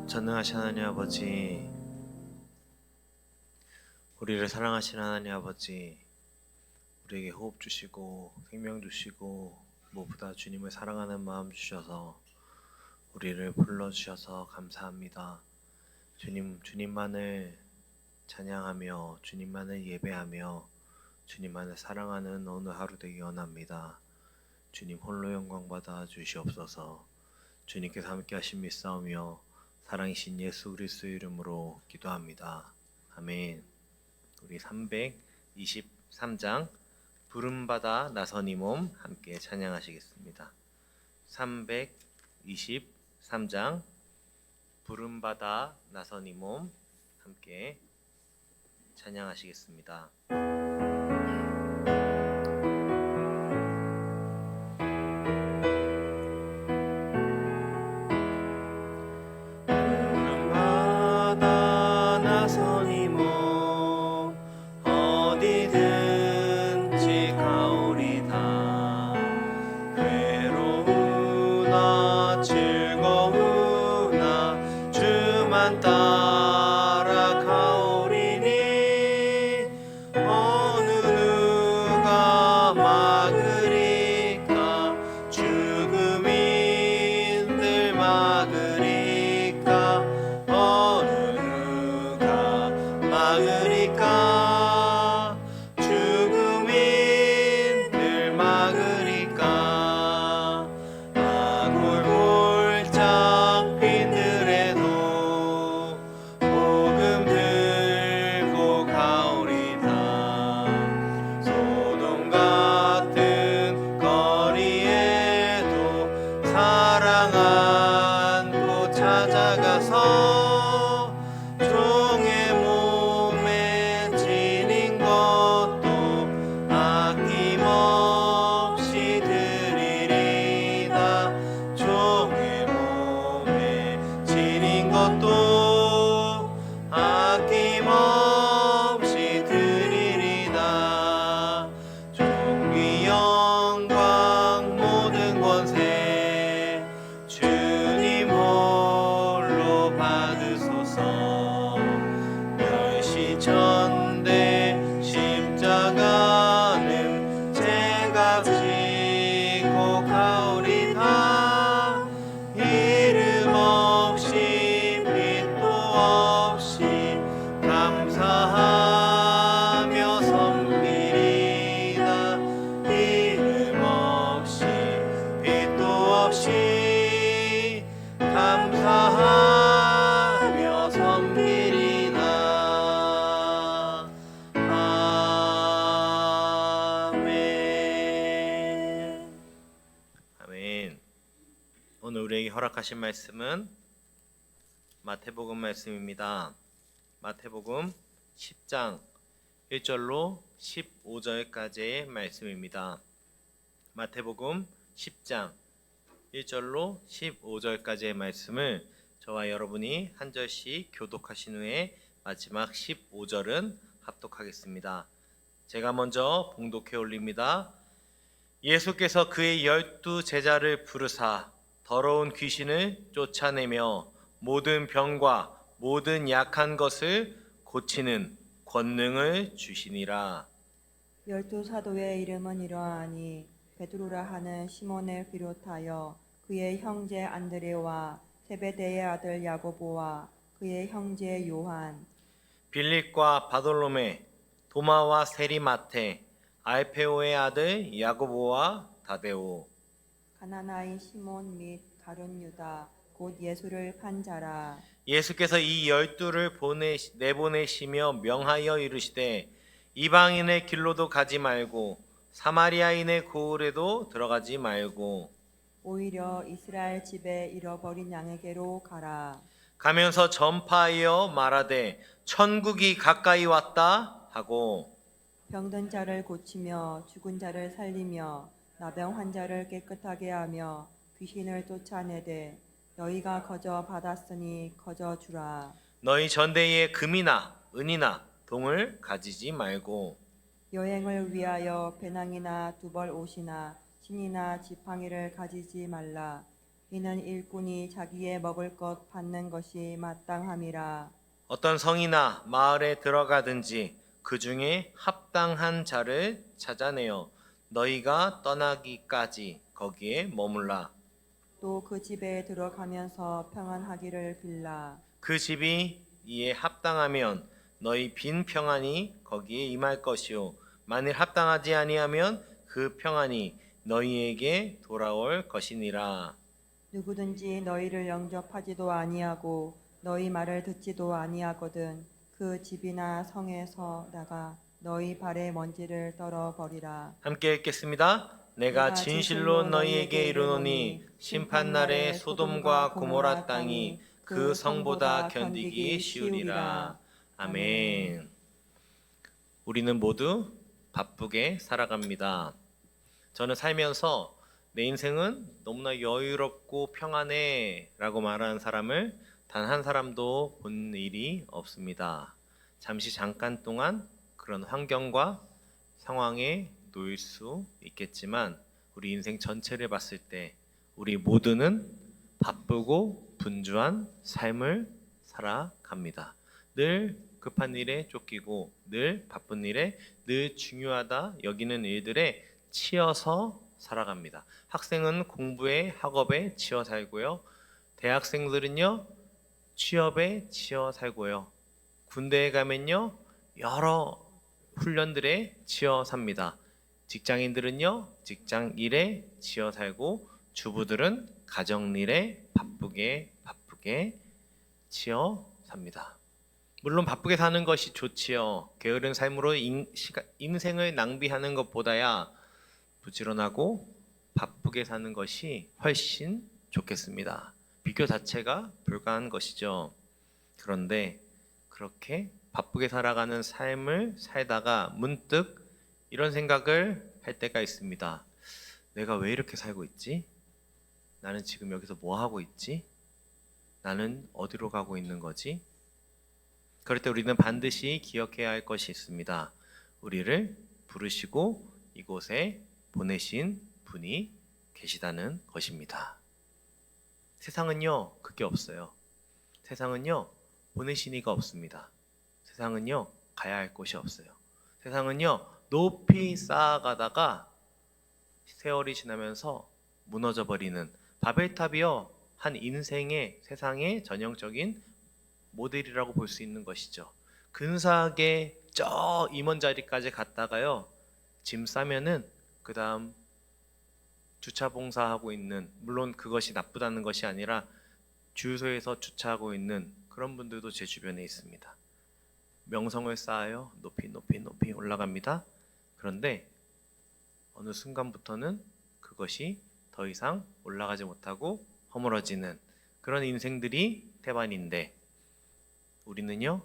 전능하신 하나님 아버지, 우리를 사랑하신 하나님 아버지, 우리에게 호흡 주시고 생명 주시고 무엇보다 주님을 사랑하는 마음 주셔서 우리를 불러주셔서 감사합니다. 주님, 주님만을 찬양하며 주님만을 예배하며 주님만을 사랑하는 오늘 하루 되기 원합니다. 주님 홀로 영광 받아 주시옵소서. 주님께서 함께 하신 믿사오며 사랑이신 예수 그리스도의 이름으로 기도합니다. 아멘. 우리 323장 부름받아 나선 이 몸 함께 찬양하시겠습니다. 323장 부름받아 나선 이 몸 함께 찬양하시겠습니다. 부름받아 나선 이 몸 어디든지 가오리다. 괴로우나 즐거우나 주만 따라 가오리니 어느 누가 막으리까. 죽음인들 막으리까. 어느 누가 막으리까. 죽음인들 막으리까. 아골골짝 빈들에도 복음 들고 가오리다. 소돔 같은 거리에도 사랑 안고 찾아가서 종의 몸에 지닌 것도 아낌없이 드리리다. 종의 몸에 지닌 것도 아낌없이 드리리다. 존귀 영광 모든 권세 주님 홀로 받으소서. 멸시천대 십자가는 제가 지고 가오리다. 이름 없이 빛도 없이 감사하며 섬기리다. 이름 없이 빛도 없이 감사하며 섬기리다. 아멘. 아멘. 오늘 우리에게 허락하신 말씀은 마태복음 말씀입니다. 마태복음 10장 1절로 15절까지의 말씀입니다. 마태복음 10장 1절로 15절까지의 말씀을 저와 여러분이 한 절씩 교독하신 후에 마지막 15절은 합독하겠습니다. 제가 먼저 봉독해 올립니다. 예수께서 그의 12 제자를 부르사 더러운 귀신을 쫓아내며 모든 병과 모든 약한 것을 고치는 권능을 주시니라. 12 사도의 이름은 이러하니 베드로라 하는 시몬을 비롯하여 그의 형제 안드레와 세베대의 아들 야고보와 그의 형제 요한, 빌립과 바돌로메, 도마와 세리마테, 알페오의 아들 야고보와 다데오, 가나나인 시몬 및 가룟 유다 곧 예수를 판 자라. 예수께서 이 12를 내보내시며 명하여 이르시되 이방인의 길로도 가지 말고 사마리아인의 고을에도 들어가지 말고 오히려 이스라엘 집에 잃어버린 양에게로 가라. 가면서 전파하여 말하되 천국이 가까이 왔다 하고 병든 자를 고치며 죽은 자를 살리며 나병 환자를 깨끗하게 하며 귀신을 쫓아내되 너희가 거저 받았으니 거저 주라. 너희 전대에 금이나 은이나 동을 가지지 말고 여행을 위하여 배낭이나 두벌 옷이나 신이나 지팡이를 가지지 말라. 이는 일꾼이 자기의 먹을 것 받는 것이 마땅함이라. 어떤 성이나 마을에 들어가든지 그 중에 합당한 자를 찾아내어 너희가 떠나기까지 거기에 머물라. 또 그 집에 들어가면서 평안하기를 빌라. 그 집이 이에 합당하면 너희 빈 평안이 거기에 임할 것이요 만일 합당하지 아니하면 그 평안이 너희에게 돌아올 것이니라. 누구든지 너희를 영접하지도 아니하고 너희 말을 듣지도 아니하거든 그 집이나 성에서 나가 너희 발의 먼지를 떨어버리라. 함께 읽겠습니다. 내가 진실로 너희에게 이르노니 심판날에 소돔과 고모라 땅이 그 성보다 견디기 쉬우리라. 아멘. 우리는 모두 바쁘게 살아갑니다. 저는 살면서 내 인생은 너무나 여유롭고 평안해 라고 말하는 사람을 단 한 사람도 본 일이 없습니다. 잠깐 동안 그런 환경과 상황에 놓일 수 있겠지만 우리 인생 전체를 봤을 때 우리 모두는 바쁘고 분주한 삶을 살아갑니다. 늘 급한 일에 쫓기고 늘 바쁜 일에 늘 중요하다 여기는 일들에 치여서 살아갑니다. 학생은 공부에 학업에 치여 살고요. 대학생들은요 취업에 치여 살고요. 군대에 가면요 여러 훈련들에 치여 삽니다. 직장인들은요 직장 일에 치여 살고 주부들은 가정 일에 바쁘게 치여 삽니다. 물론 바쁘게 사는 것이 좋지요. 게으른 삶으로 인생을 낭비하는 것보다야 부지런하고 바쁘게 사는 것이 훨씬 좋겠습니다. 비교 자체가 불가한 것이죠. 그런데 그렇게 바쁘게 살아가는 삶을 살다가 문득 이런 생각을 할 때가 있습니다. 내가 왜 이렇게 살고 있지? 나는 지금 여기서 뭐 하고 있지? 나는 어디로 가고 있는 거지? 그럴 때 우리는 반드시 기억해야 할 것이 있습니다. 우리를 부르시고 이곳에 보내신 분이 계시다는 것입니다. 세상은요, 그게 없어요. 세상은요, 보내신 이가 없습니다. 세상은요, 가야 할 곳이 없어요. 세상은요, 높이 쌓아가다가 세월이 지나면서 무너져 버리는 바벨탑이요, 한 인생의 세상의 전형적인 모델이라고 볼 수 있는 것이죠. 근사하게 저 임원 자리까지 갔다가요, 짐 싸면은 그 다음 주차 봉사하고 있는, 물론 그것이 나쁘다는 것이 아니라 주유소에서 주차하고 있는 그런 분들도 제 주변에 있습니다. 명성을 쌓아요. 높이 올라갑니다. 그런데 어느 순간부터는 그것이 더 이상 올라가지 못하고 허물어지는 그런 인생들이 태반인데, 우리는요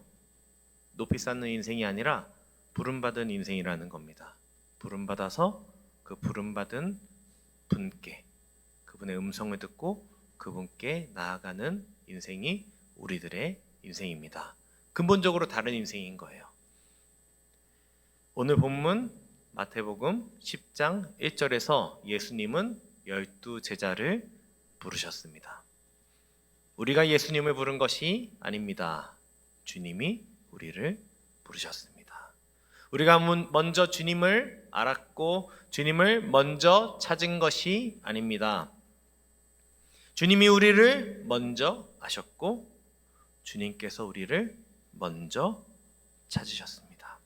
높이 쌓는 인생이 아니라 부름받은 인생이라는 겁니다. 부름받아서 그 부름받은 분께, 그분의 음성을 듣고 그분께 나아가는 인생이 우리들의 인생입니다. 근본적으로 다른 인생인 거예요. 오늘 본문 마태복음 10장 1절에서 예수님은 12제자를 부르셨습니다. 우리가 예수님을 부른 것이 아닙니다. 주님이 우리를 부르셨습니다. 우리가 먼저 주님을 알았고 주님을 먼저 찾은 것이 아닙니다. 주님이 우리를 먼저 아셨고 주님께서 우리를 먼저 찾으셨습니다.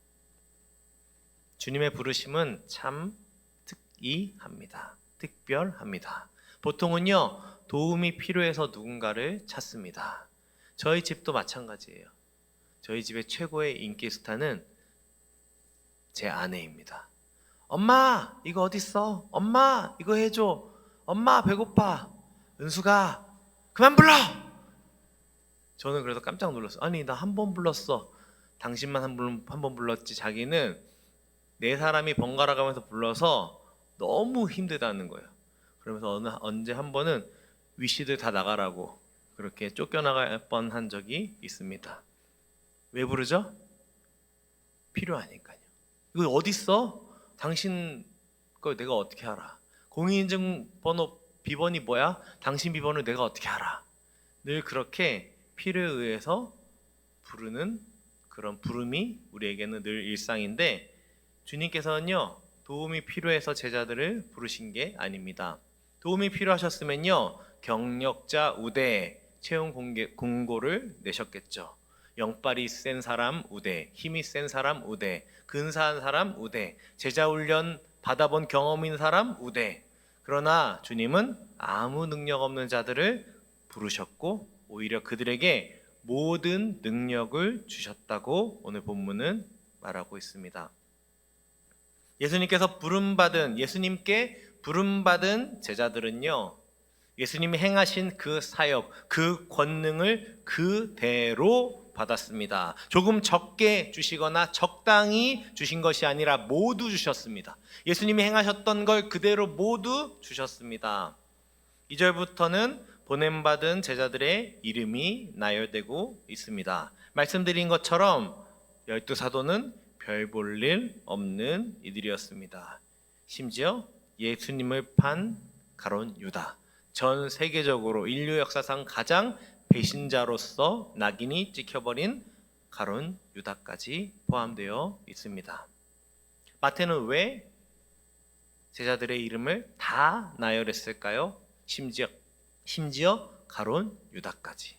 주님의 부르심은 참 특이합니다. 특별합니다. 보통은요 도움이 필요해서 누군가를 찾습니다. 저희 집도 마찬가지예요. 저희 집의 최고의 인기 스타는 제 아내입니다. 엄마 이거 어딨어? 엄마 이거 해줘. 엄마 배고파. 은수가 그만 불러. 저는 그래서 깜짝 놀랐어요. 아니 나 한 번 불렀어. 당신만 한 번 불렀지. 자기는 네 사람이 번갈아 가면서 불러서 너무 힘들다는 거예요. 그러면서 언제 한 번은 위시들 다 나가라고 그렇게 쫓겨나갈 뻔한 적이 있습니다. 왜 부르죠? 필요하니까요. 이거 어딨어? 당신 걸 내가 어떻게 알아? 공인인증번호 비번이 뭐야? 당신 비번을 내가 어떻게 알아? 늘 그렇게 필요에 의해서 부르는 그런 부름이 우리에게는 늘 일상인데, 주님께서는요, 도움이 필요해서 제자들을 부르신 게 아닙니다. 도움이 필요하셨으면요, 경력자 우대 채용 공고를 내셨겠죠. 영빨이 센 사람 우대, 힘이 센 사람 우대, 근사한 사람 우대, 제자 훈련 받아본 경험 있는 사람 우대. 그러나 주님은 아무 능력 없는 자들을 부르셨고 오히려 그들에게 모든 능력을 주셨다고 오늘 본문은 말하고 있습니다. 예수님께 부름받은 제자들은요, 예수님이 행하신 그 사역, 그 권능을 그대로 받았습니다. 조금 적게 주시거나 적당히 주신 것이 아니라 모두 주셨습니다. 예수님이 행하셨던 걸 그대로 모두 주셨습니다. 2절부터는 보냄받은 제자들의 이름이 나열되고 있습니다. 말씀드린 것처럼 12사도는 별 볼 일 없는 이들이었습니다. 심지어 예수님을 판 가룟 유다, 전 세계적으로 인류 역사상 가장 배신자로서 낙인이 찍혀버린 가룟 유다까지 포함되어 있습니다. 마태는 왜 제자들의 이름을 다 나열했을까요? 심지어 가룟 유다까지.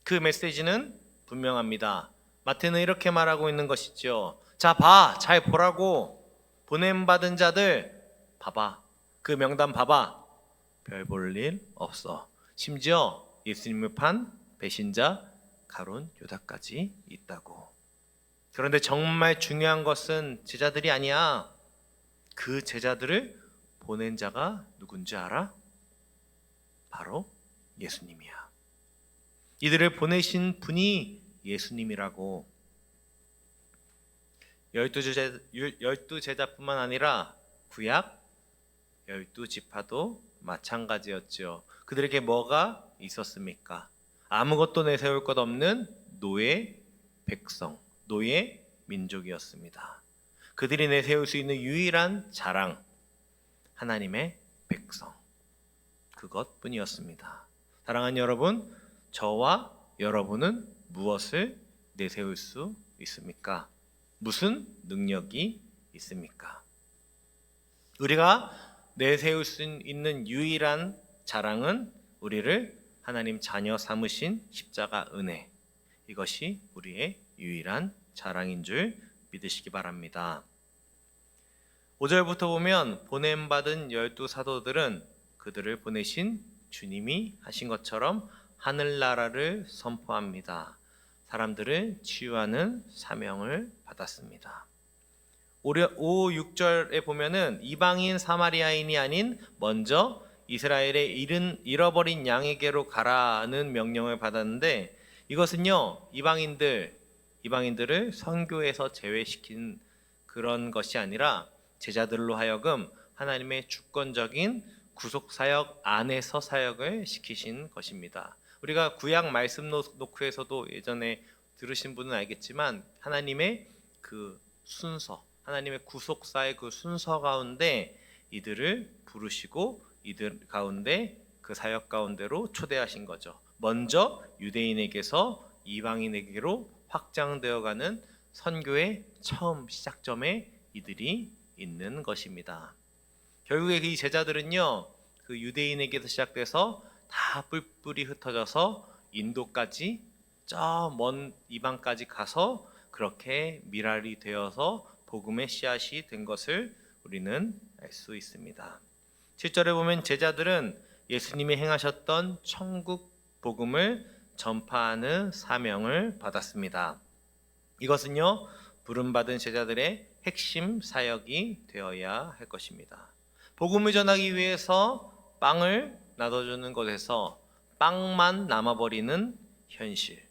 그 메시지는 분명합니다. 마태는 이렇게 말하고 있는 것이죠. 자, 잘 보라고. 보냄받은 자들 봐봐. 그 명단 봐봐. 별 볼 일 없어. 심지어 예수님을 판 배신자 가룟 유다까지 있다고. 그런데 정말 중요한 것은 제자들이 아니야. 그 제자들을 보낸 자가 누군지 알아? 바로 예수님이야. 이들을 보내신 분이 예수님이라고. 12제자뿐만 아니라 구약 12지파도 마찬가지였죠. 그들에게 뭐가 있었습니까? 아무것도 내세울 것 없는 노예 백성, 노예 민족이었습니다. 그들이 내세울 수 있는 유일한 자랑, 하나님의 백성, 그것뿐이었습니다. 사랑하는 여러분, 저와 여러분은 무엇을 내세울 수 있습니까? 무슨 능력이 있습니까? 우리가 내세울 수 있는 유일한 자랑은 우리를 하나님 자녀 삼으신 십자가 은혜, 이것이 우리의 유일한 자랑인 줄 믿으시기 바랍니다. 5절부터 보면 보냄받은 12사도들은 그들을 보내신 주님이 하신 것처럼 하늘나라를 선포합니다. 사람들을 치유하는 사명을 받았습니다. 5, 6절에 보면은 이방인 사마리아인이 아닌 먼저 이스라엘의 잃어버린 양에게로 가라는 명령을 받았는데, 이것은요, 이방인들을 선교에서 제외시킨 그런 것이 아니라 제자들로 하여금 하나님의 주권적인 구속사역 안에서 사역을 시키신 것입니다. 우리가 구약 말씀 노크에서도 예전에 들으신 분은 알겠지만, 하나님의 그 순서, 하나님의 구속사의 그 순서 가운데 이들을 부르시고 이들 가운데 그 사역 가운데로 초대하신 거죠. 먼저 유대인에게서 이방인에게로 확장되어가는 선교의 처음 시작점에 이들이 있는 것입니다. 결국에 이 제자들은요, 그 유대인에게서 시작돼서 다 뿔뿔이 흩어져서 인도까지, 저 먼 이방까지 가서 그렇게 미랄이 되어서 복음의 씨앗이 된 것을 우리는 알 수 있습니다. 7절에 보면 제자들은 예수님이 행하셨던 천국 복음을 전파하는 사명을 받았습니다. 이것은요, 부름받은 제자들의 핵심 사역이 되어야 할 것입니다. 복음을 전하기 위해서 빵을 나눠주는 곳에서 빵만 남아버리는 현실,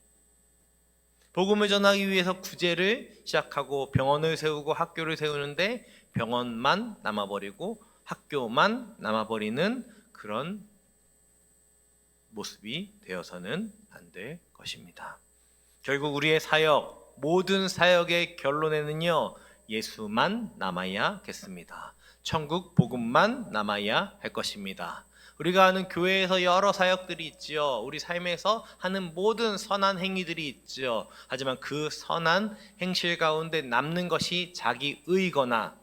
복음을 전하기 위해서 구제를 시작하고 병원을 세우고 학교를 세우는데 병원만 남아버리고 학교만 남아버리는 그런 모습이 되어서는 안 될 것입니다. 결국 우리의 사역, 모든 사역의 결론에는요, 예수만 남아야겠습니다. 천국 복음만 남아야 할 것입니다. 우리가 하는 교회에서 여러 사역들이 있지요. 우리 삶에서 하는 모든 선한 행위들이 있지요. 하지만 그 선한 행실 가운데 남는 것이 자기 의거나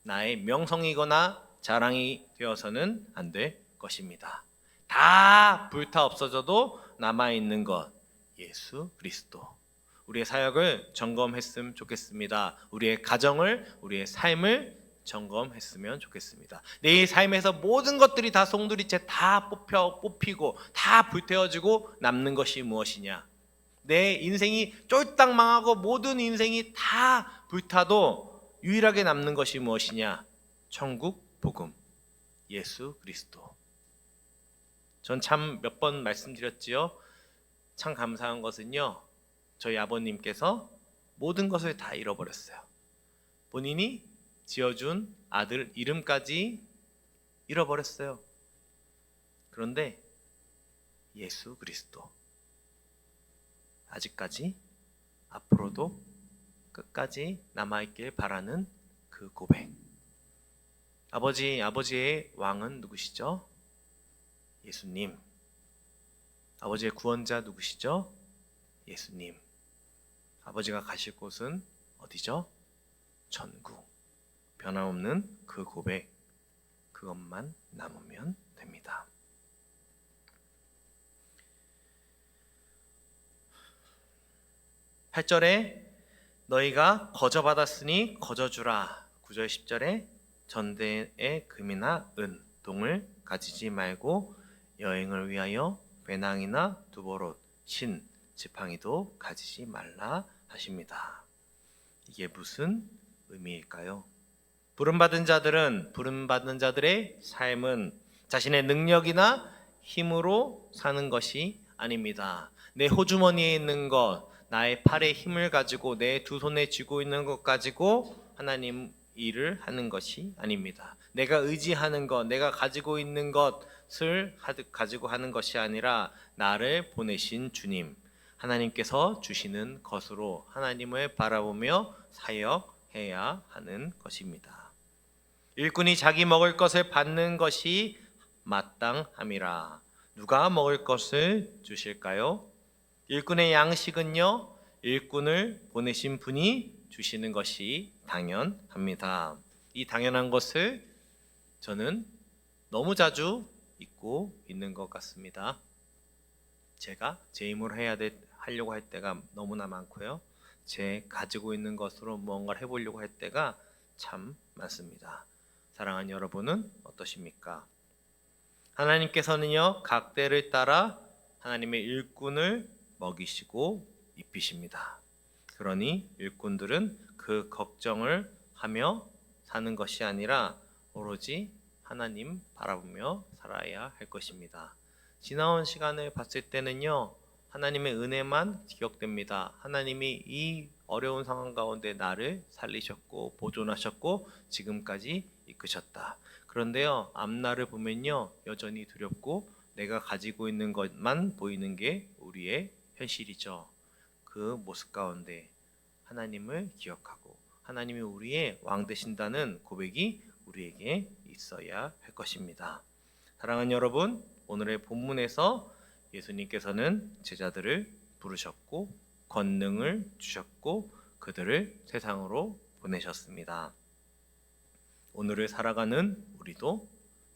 나의 명성이거나 자랑이 되어서는 안 될 것입니다. 다 불타 없어져도 남아있는 것, 예수 그리스도. 우리의 사역을 점검했으면 좋겠습니다. 우리의 가정을, 우리의 삶을 점검했으면 좋겠습니다. 내 삶에서 모든 것들이 다 송두리째 다 뽑히고 다 불태워지고 남는 것이 무엇이냐? 내 인생이 쫄딱 망하고 모든 인생이 다 불타도 유일하게 남는 것이 무엇이냐? 천국 복음, 예수 그리스도. 전 참 몇 번 말씀드렸지요. 참 감사한 것은요, 저희 아버님께서 모든 것을 다 잃어버렸어요. 본인이 지어준 아들 이름까지 잃어버렸어요. 그런데 예수 그리스도, 아직까지 앞으로도 끝까지 남아있길 바라는 그 고백. 아버지의 왕은 누구시죠? 예수님. 아버지의 구원자 누구시죠? 예수님. 아버지가 가실 곳은 어디죠? 천국. 변함없는 그 고백, 그것만 남으면 됩니다. 8절에 너희가 거저받았으니 거저주라. 9절 10절에 전대의 금이나 은, 동을 가지지 말고 여행을 위하여 배낭이나 두보롯, 신, 지팡이도 가지지 말라 하십니다. 이게 무슨 의미일까요? 부름받은 자들의 삶은 자신의 능력이나 힘으로 사는 것이 아닙니다. 내 호주머니에 있는 것, 나의 팔에 힘을 가지고 내 두 손에 쥐고 있는 것 가지고 하나님 일을 하는 것이 아닙니다. 내가 의지하는 것, 내가 가지고 있는 것을 가지고 하는 것이 아니라 나를 보내신 주님, 하나님께서 주시는 것으로 하나님을 바라보며 사역해야 하는 것입니다. 일꾼이 자기 먹을 것을 받는 것이 마땅함이라. 누가 먹을 것을 주실까요? 일꾼의 양식은요, 일꾼을 보내신 분이 주시는 것이 당연합니다. 이 당연한 것을 저는 너무 자주 잊고 있는 것 같습니다. 제가 제 힘으로 하려고 할 때가 너무나 많고요. 제 가지고 있는 것으로 무언가를 해보려고 할 때가 참 많습니다. 사랑하는 여러분은 어떠십니까? 하나님께서는요, 각 때를 따라 하나님의 일꾼을 먹이시고 입히십니다. 그러니 일꾼들은 그 걱정을 하며 사는 것이 아니라 오로지 하나님 바라보며 살아야 할 것입니다. 지나온 시간을 봤을 때는요, 하나님의 은혜만 기억됩니다. 하나님이 이 어려운 상황 가운데 나를 살리셨고 보존하셨고 지금까지 이끄셨다. 그런데요, 앞날을 보면요, 여전히 두렵고 내가 가지고 있는 것만 보이는 게 우리의 현실이죠. 그 모습 가운데 하나님을 기억하고 하나님이 우리의 왕 되신다는 고백이 우리에게 있어야 할 것입니다. 사랑하는 여러분, 오늘의 본문에서 예수님께서는 제자들을 부르셨고 권능을 주셨고 그들을 세상으로 보내셨습니다. 오늘을 살아가는 우리도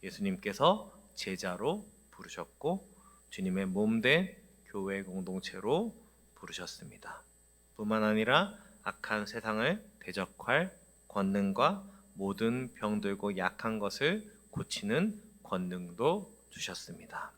예수님께서 제자로 부르셨고 주님의 몸된 교회 공동체로 부르셨습니다. 뿐만 아니라 악한 세상을 대적할 권능과 모든 병들고 약한 것을 고치는 권능도 주셨습니다.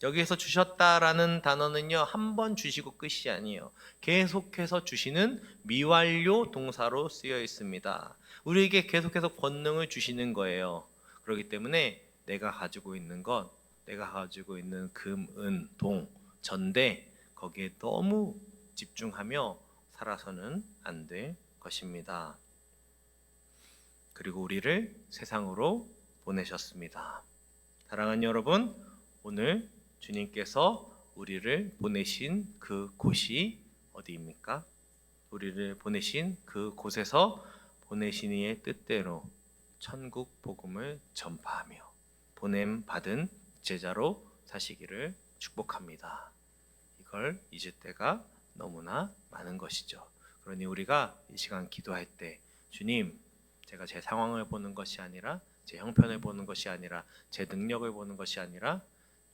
여기에서 주셨다라는 단어는요, 한 번 주시고 끝이 아니에요. 계속해서 주시는 미완료 동사로 쓰여 있습니다. 우리에게 계속해서 권능을 주시는 거예요. 그렇기 때문에 내가 가지고 있는 것, 내가 가지고 있는 금, 은, 동, 전대, 거기에 너무 집중하며 살아서는 안 될 것입니다. 그리고 우리를 세상으로 보내셨습니다. 사랑하는 여러분, 오늘 주님께서 우리를 보내신 그 곳이 어디입니까? 우리를 보내신 그 곳에서 보내신 이의 뜻대로 천국 복음을 전파하며 보냄 받은 제자로 사시기를 축복합니다. 이걸 잊을 때가 너무나 많은 것이죠. 그러니 우리가 이 시간 기도할 때 주님, 제가 제 상황을 보는 것이 아니라 제 형편을 보는 것이 아니라 제 능력을 보는 것이 아니라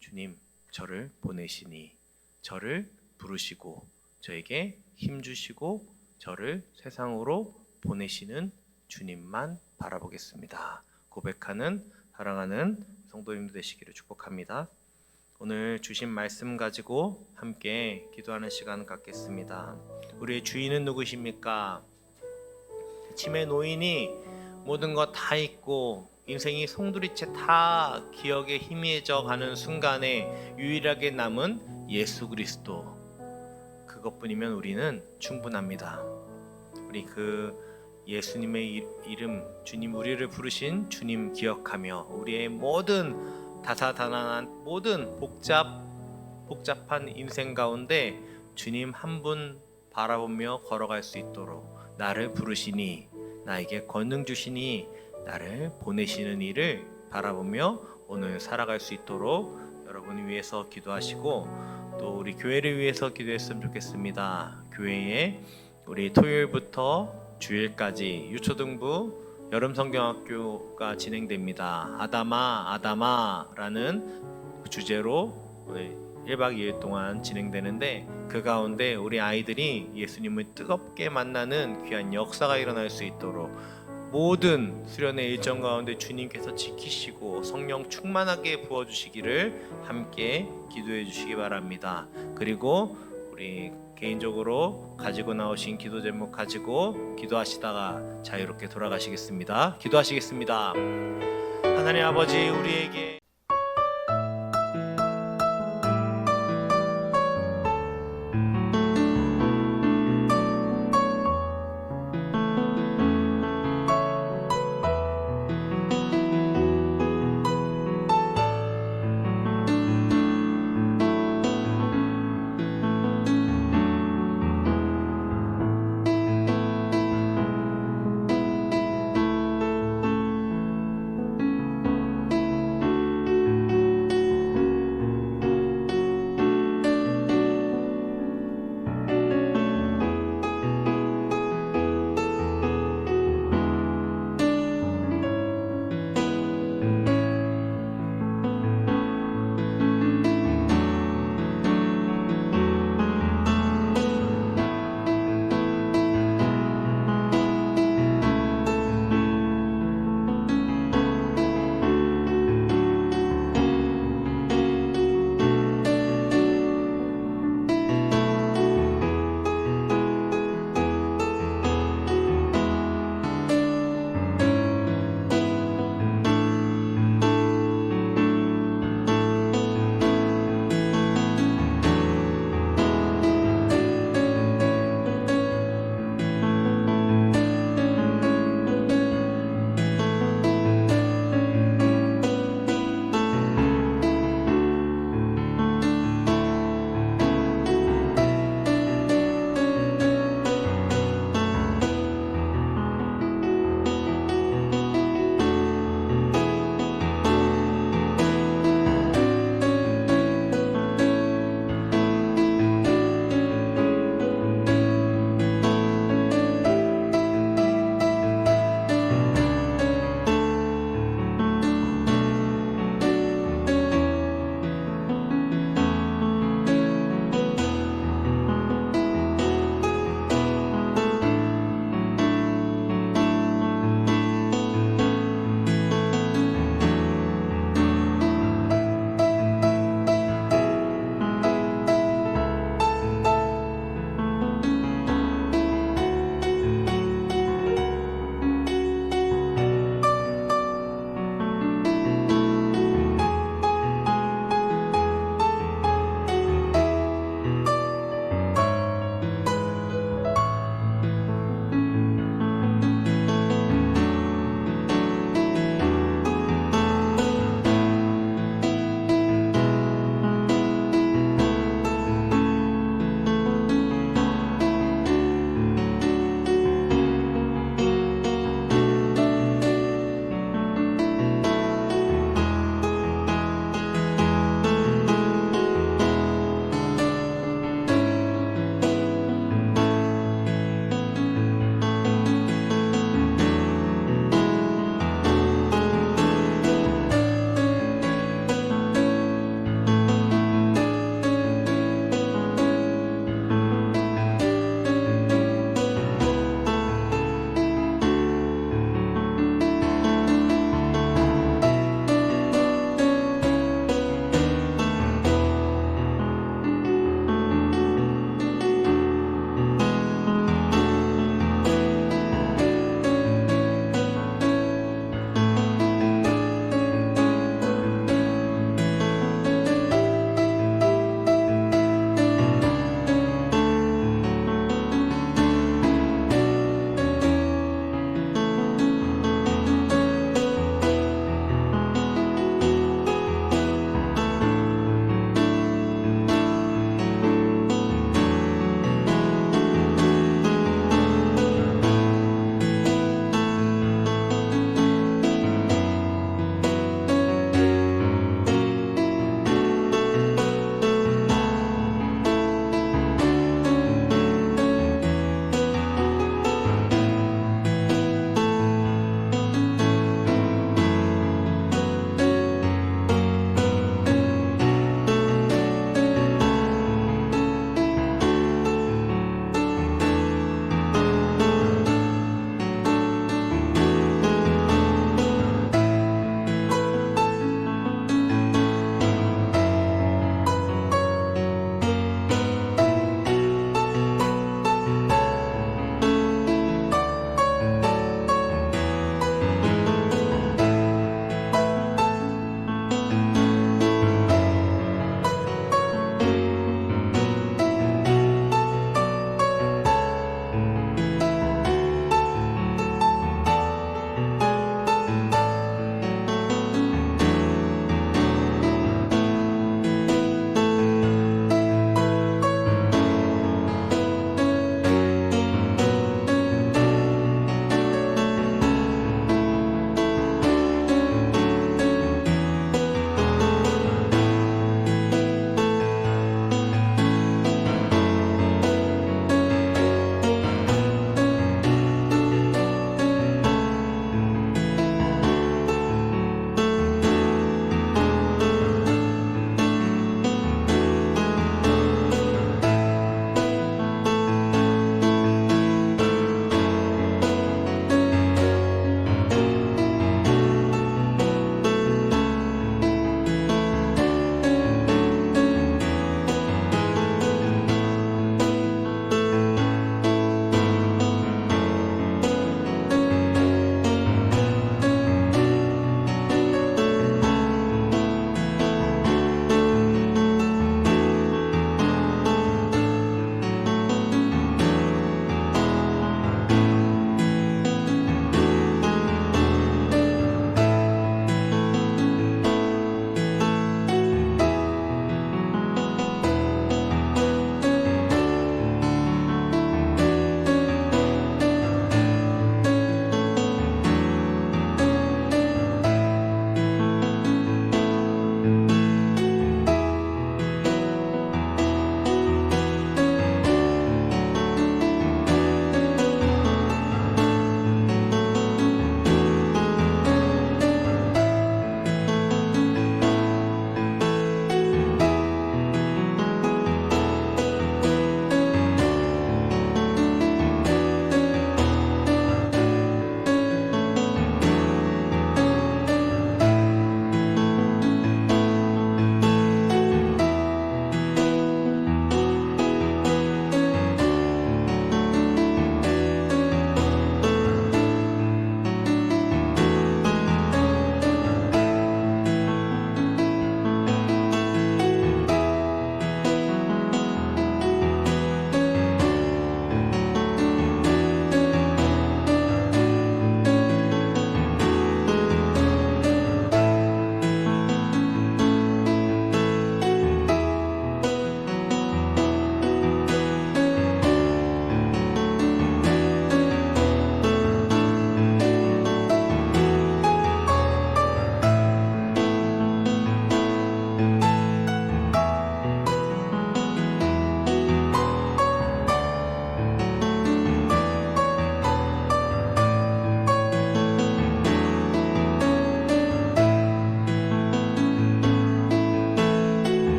주님, 저를 보내시니 저를 부르시고 저에게 힘 주시고 저를 세상으로 보내시는 주님만 바라보겠습니다. 고백하는 사랑하는 성도님들 되시기를 축복합니다. 오늘 주신 말씀 가지고 함께 기도하는 시간 갖겠습니다. 우리의 주인은 누구십니까? 치매 노인이 모든 것 다 잊고 인생이 송두리째 다 기억에 희미해져 가는 순간에 유일하게 남은 예수 그리스도, 그것뿐이면 우리는 충분합니다. 우리 그 예수님의 이름, 주님, 우리를 부르신 주님 기억하며 우리의 모든 다사다난한 모든 복잡한 인생 가운데 주님 한 분 바라보며 걸어갈 수 있도록 나를 부르시니 나에게 권능 주시니 나를 보내시는 이를 바라보며 오늘 살아갈 수 있도록 여러분을 위해서 기도하시고 또 우리 교회를 위해서 기도했으면 좋겠습니다. 교회에 우리 토요일부터 주일까지 유초등부 여름성경학교가 진행됩니다. 아담아라는 주제로 1박 2일 동안 진행되는데 그 가운데 우리 아이들이 예수님을 뜨겁게 만나는 귀한 역사가 일어날 수 있도록 모든 수련의 일정 가운데 주님께서 지키시고 성령 충만하게 부어주시기를 함께 기도해 주시기 바랍니다. 그리고 우리 개인적으로 가지고 나오신 기도 제목 가지고 기도하시다가 자유롭게 돌아가시겠습니다. 기도하시겠습니다. 하나님 아버지, 우리에게